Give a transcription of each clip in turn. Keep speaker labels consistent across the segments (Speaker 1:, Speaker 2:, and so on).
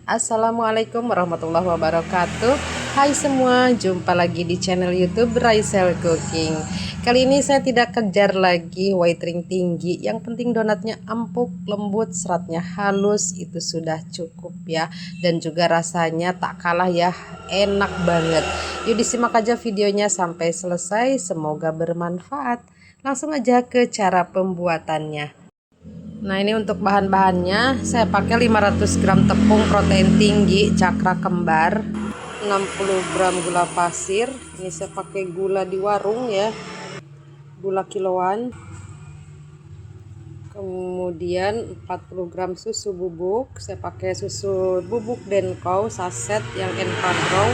Speaker 1: Assalamualaikum warahmatullahi wabarakatuh. Hai semua, jumpa lagi di channel YouTube Raisel Cooking. Kali ini saya tidak kejar lagi white ring tinggi. Yang penting donatnya empuk, lembut, seratnya halus, itu sudah cukup ya. Dan juga rasanya tak kalah ya, enak banget. Yuk disimak aja videonya sampai selesai, semoga bermanfaat. Langsung aja ke cara pembuatannya. Nah, ini untuk bahan-bahannya saya pakai 500 gram tepung protein tinggi cakra kembar, 60 gram gula pasir. Ini saya pakai gula di warung ya, gula kiloan. Kemudian 40 gram susu bubuk, saya pakai susu bubuk Denko saset yang Enpadrow.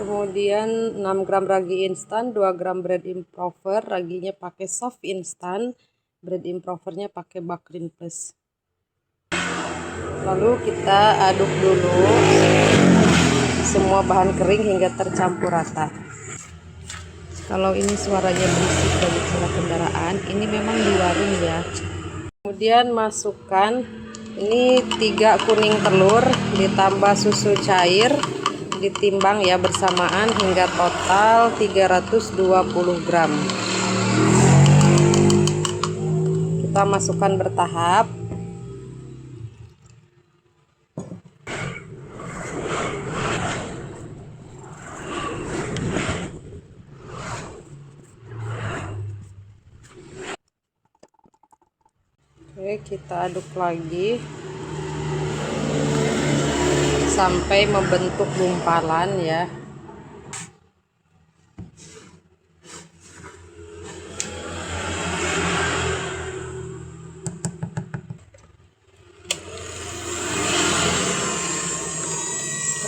Speaker 1: Kemudian 6 gram ragi instan, 2 gram bread improver, raginya pakai soft instan, bread improvernya pakai Bakrin Plus. Lalu kita aduk dulu semua bahan kering hingga tercampur rata. Kalau ini suaranya berisik dari suara kendaraan, ini memang di warung ya. Kemudian masukkan ini 3 kuning telur ditambah susu cair, ditimbang ya bersamaan hingga total 320 gram. Kita masukkan bertahap. Oke, kita aduk lagi sampai membentuk gumpalan ya.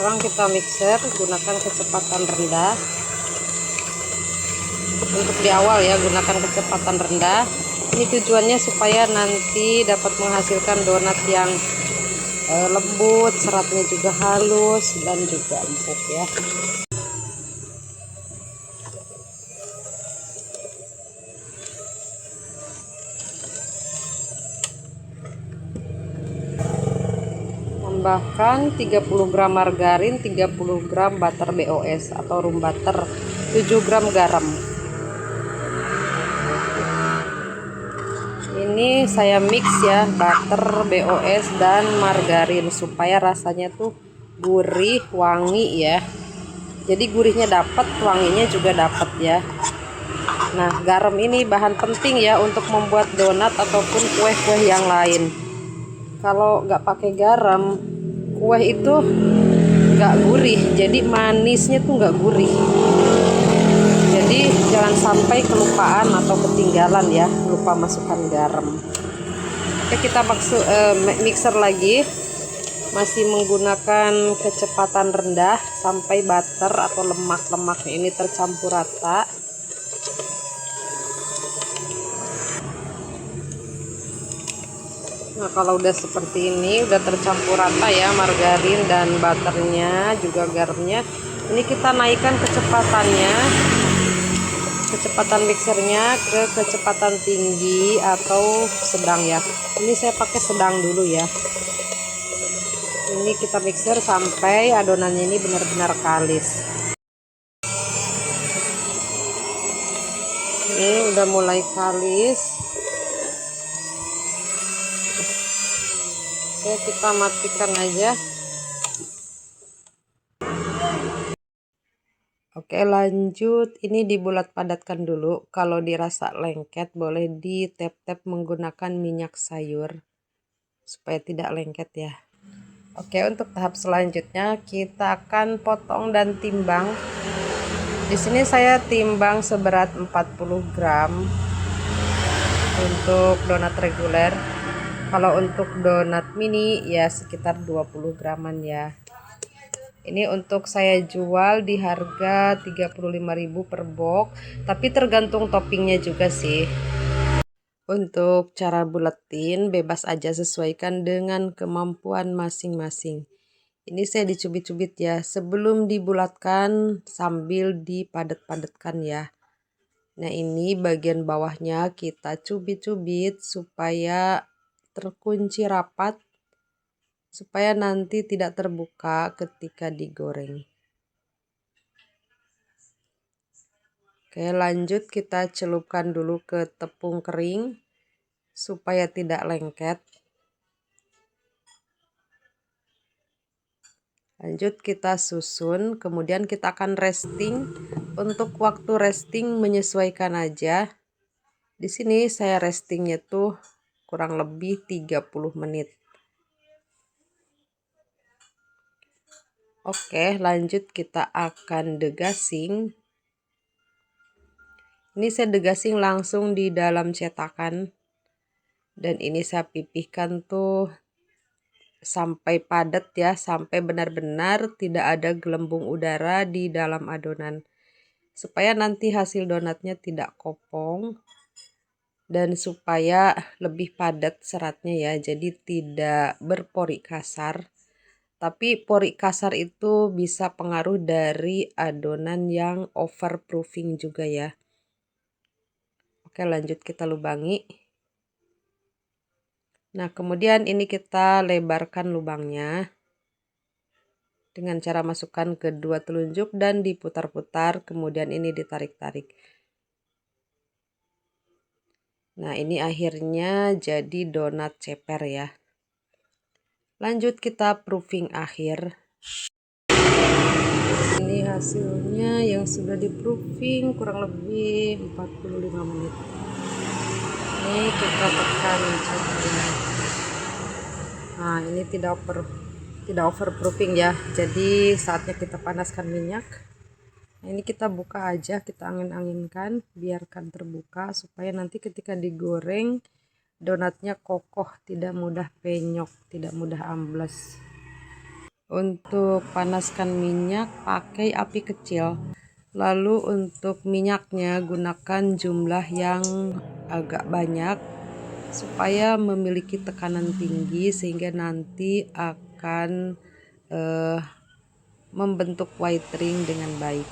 Speaker 1: Sekarang kita mixer, gunakan kecepatan rendah. Untuk di awal ya, gunakan kecepatan rendah. Ini tujuannya supaya nanti dapat menghasilkan donat yang lembut, seratnya juga halus dan juga empuk ya. Tambahkan 30 gram margarin, 30 gram butter BOS atau room butter, 7 gram garam. Ini saya mix ya, butter BOS dan margarin supaya rasanya tuh gurih, wangi ya. Jadi gurihnya dapat, wanginya juga dapat ya. Nah, garam ini bahan penting ya untuk membuat donat ataupun kue-kue yang lain. Kalau nggak pakai garam, kue itu nggak gurih, jadi manisnya tuh nggak gurih. Jadi jangan sampai kelupaan atau ketinggalan ya, lupa masukkan garam. Oke, kita mixer lagi, masih menggunakan kecepatan rendah sampai butter atau lemak-lemaknya ini tercampur rata. Nah, kalau udah seperti ini, udah tercampur rata ya margarin dan butternya, juga garamnya. Ini kita naikkan kecepatannya, kecepatan mixernya ke kecepatan tinggi atau sedang ya. Ini saya pakai sedang dulu ya. Ini kita mixer sampai adonannya ini benar-benar kalis. Ini udah mulai kalis. Oke, kita matikan aja. Oke, lanjut. Ini dibulat padatkan dulu. Kalau dirasa lengket boleh di tap-tap menggunakan minyak sayur supaya tidak lengket ya. Oke, untuk tahap selanjutnya kita akan potong dan timbang. Di sini saya timbang seberat 40 gram untuk donat reguler. Kalau untuk donat mini ya sekitar 20 graman ya. Ini untuk saya jual di harga 35.000 per box, tapi tergantung toppingnya juga sih. Untuk cara buletin bebas aja, sesuaikan dengan kemampuan masing-masing. Ini saya dicubit-cubit ya, sebelum dibulatkan sambil dipadat-padatkan ya. Nah, ini bagian bawahnya kita cubit-cubit supaya terkunci rapat. supaya nanti tidak terbuka ketika digoreng. Oke, lanjut kita celupkan dulu ke tepung kering supaya tidak lengket. Lanjut kita susun, kemudian kita akan resting. Untuk waktu resting menyesuaikan aja. Di sini saya restingnya tuh kurang lebih 30 menit. Oke, lanjut kita akan degasing. Ini saya degasing langsung di dalam cetakan. Dan ini saya pipihkan tuh sampai padat ya, sampai benar-benar tidak ada gelembung udara di dalam adonan. Supaya nanti hasil donatnya tidak kopong. Dan supaya lebih padat seratnya ya, jadi tidak berpori kasar. Tapi pori kasar itu bisa pengaruh dari adonan yang overproofing juga ya. Oke, lanjut kita lubangi. Nah, kemudian ini kita lebarkan lubangnya dengan cara masukkan kedua telunjuk dan diputar-putar, kemudian ini ditarik-tarik. Nah, ini akhirnya jadi donat ceper ya. Lanjut kita proofing akhir. Ini hasilnya yang sudah di proofing kurang lebih 45 menit. Ini kita tekan catnya. Nah, ini tidak overproofing ya. Jadi saatnya kita panaskan minyak. Nah, ini kita buka aja, kita angin-anginkan, biarkan terbuka supaya nanti ketika digoreng donatnya kokoh, tidak mudah penyok, tidak mudah amblas. Untuk panaskan minyak pakai api kecil. Lalu untuk minyaknya gunakan jumlah yang agak banyak supaya memiliki tekanan tinggi sehingga nanti akan membentuk white ring dengan baik.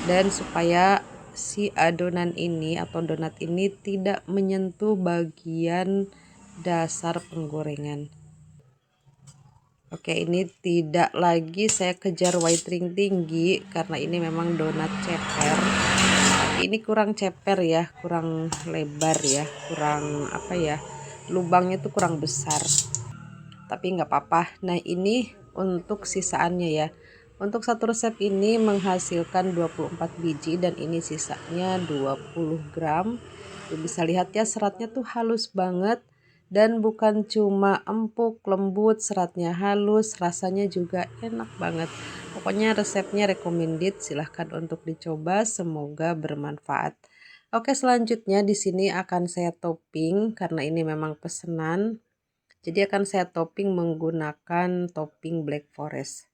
Speaker 1: Dan supaya si adonan ini atau donat ini tidak menyentuh bagian dasar penggorengan. Oke, ini tidak lagi saya kejar white ring tinggi karena ini memang donat ceper. Ini kurang ceper ya, kurang lebar ya, kurang apa ya, lubangnya tuh kurang besar. Tapi nggak apa-apa. Nah, ini untuk sisaannya ya. Untuk satu resep ini menghasilkan 24 biji dan ini sisanya 20 gram. Tuh bisa lihat ya, seratnya tuh halus banget dan bukan cuma empuk, lembut, seratnya halus, rasanya juga enak banget. Pokoknya resepnya recommended, silahkan untuk dicoba, semoga bermanfaat. Oke, selanjutnya di sini akan saya topping karena ini memang pesanan. Jadi akan saya topping menggunakan topping black forest.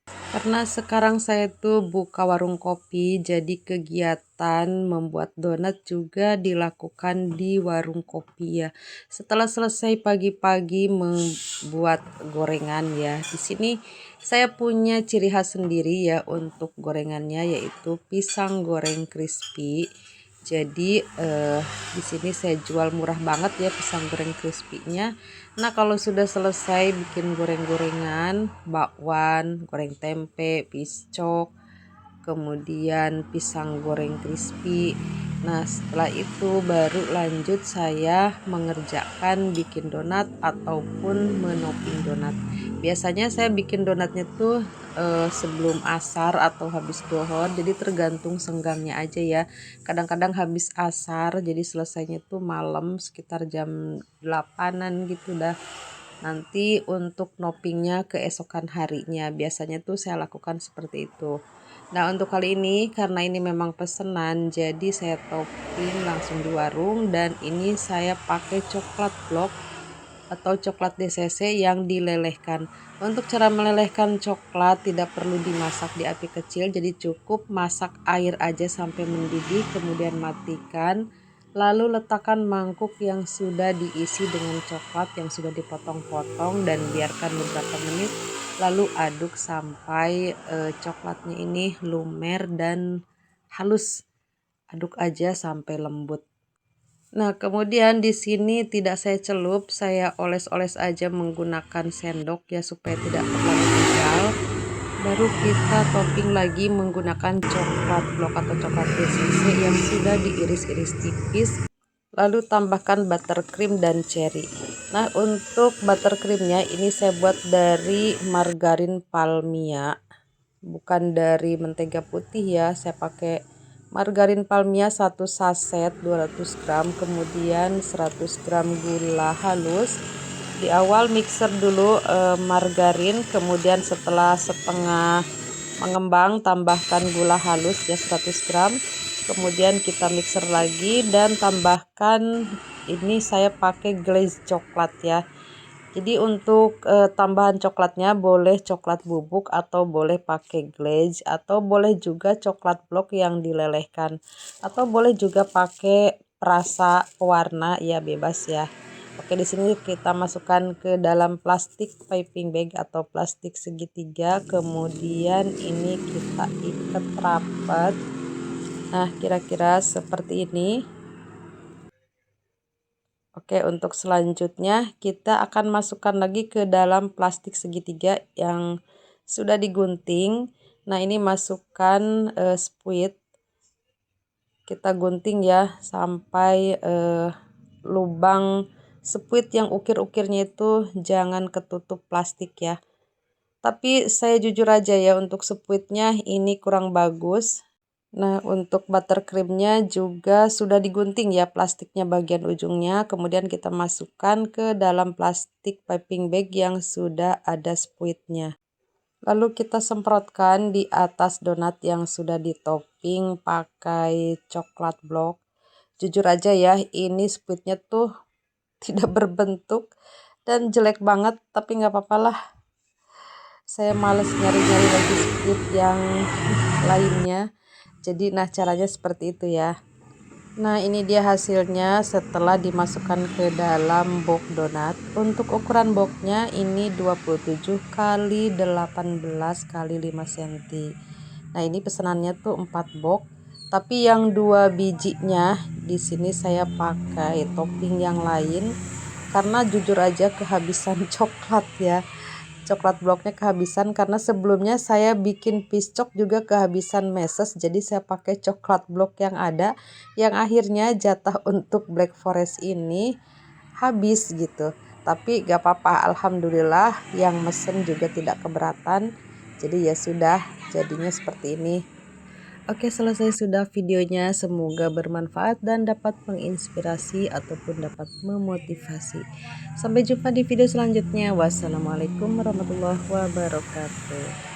Speaker 1: Karena sekarang saya tuh buka warung kopi, jadi kegiatan membuat donat juga dilakukan di warung kopi ya. Setelah selesai pagi-pagi membuat gorengan ya. Di sini saya punya ciri khas sendiri ya untuk gorengannya, yaitu pisang goreng crispy. Jadi di sini saya jual murah banget ya pisang goreng crispy-nya. Nah, kalau sudah selesai bikin goreng-gorengan, bakwan, goreng tempe, piscok, kemudian pisang goreng crispy. Nah, setelah itu baru lanjut saya mengerjakan bikin donat ataupun menoping donat. Biasanya saya bikin donatnya tuh sebelum asar atau habis duhur, jadi tergantung senggangnya aja ya. Kadang-kadang habis asar, jadi selesainya tuh malam sekitar jam 8-an gitu dah. Nanti untuk nopingnya keesokan harinya, biasanya tuh saya lakukan seperti itu. Nah, untuk kali ini karena ini memang pesanan, jadi saya topping langsung di warung dan ini saya pakai coklat blok atau coklat DCC yang dilelehkan. Untuk cara melelehkan coklat tidak perlu dimasak di api kecil, jadi cukup masak air aja sampai mendidih, kemudian matikan. Lalu letakkan mangkuk yang sudah diisi dengan coklat yang sudah dipotong-potong dan biarkan beberapa menit. Lalu aduk sampai coklatnya ini lumer dan halus. Aduk aja sampai lembut. Nah, kemudian di sini tidak saya celup, saya oles-oles aja menggunakan sendok ya supaya tidak terlalu tebal. Baru kita topping lagi menggunakan coklat blok atau coklat DCC yang sudah diiris-iris tipis. Lalu tambahkan buttercream dan cherry. Nah, untuk buttercreamnya ini saya buat dari margarin Palmia, bukan dari mentega putih ya. Saya pakai margarin Palmia 1 saset 200 gram, kemudian 100 gram gula halus. Di awal mixer dulu margarin, kemudian setelah setengah mengembang tambahkan gula halus ya 100 gram. Kemudian kita mixer lagi dan tambahkan, ini saya pakai glaze coklat ya. Jadi untuk tambahan coklatnya boleh coklat bubuk atau boleh pakai glaze atau boleh juga coklat blok yang dilelehkan atau boleh juga pakai perasa pewarna ya, bebas ya. Oke, di sini kita masukkan ke dalam plastik piping bag atau plastik segitiga, kemudian ini kita ikat rapat. Nah, kira-kira seperti ini. Oke, untuk selanjutnya kita akan masukkan lagi ke dalam plastik segitiga yang sudah digunting. Nah, ini masukkan spuit. Kita gunting ya sampai lubang spuit yang ukir-ukirnya itu jangan ketutup plastik ya. Tapi saya jujur aja ya, untuk spuitnya ini kurang bagus. Nah, untuk buttercreamnya juga sudah digunting ya plastiknya bagian ujungnya. Kemudian kita masukkan ke dalam plastik piping bag yang sudah ada spuitnya. Lalu kita semprotkan di atas donat yang sudah ditopping pakai coklat blok. Jujur aja ya, ini spuitnya tuh tidak berbentuk dan jelek banget, tapi nggak apa-apa lah. Saya males nyari-nyari lagi spuit yang lainnya. Jadi nah, caranya seperti itu ya. Nah, ini dia hasilnya setelah dimasukkan ke dalam box donat. Untuk ukuran boxnya ini 27 kali 18 kali 5 cm. Nah, ini pesanannya tuh 4 box. Tapi yang 2 bijinya di sini saya pakai topping yang lain karena jujur aja kehabisan coklat ya. Coklat bloknya kehabisan karena sebelumnya saya bikin piscok juga kehabisan meses, jadi saya pakai coklat blok yang ada, yang akhirnya jatah untuk black forest ini habis gitu. Tapi gak apa-apa, alhamdulillah yang mesen juga tidak keberatan, jadi ya sudah, jadinya seperti ini. Oke, selesai sudah videonya. Semoga bermanfaat dan dapat menginspirasi ataupun dapat memotivasi. Sampai jumpa di video selanjutnya. Wassalamualaikum warahmatullahi wabarakatuh.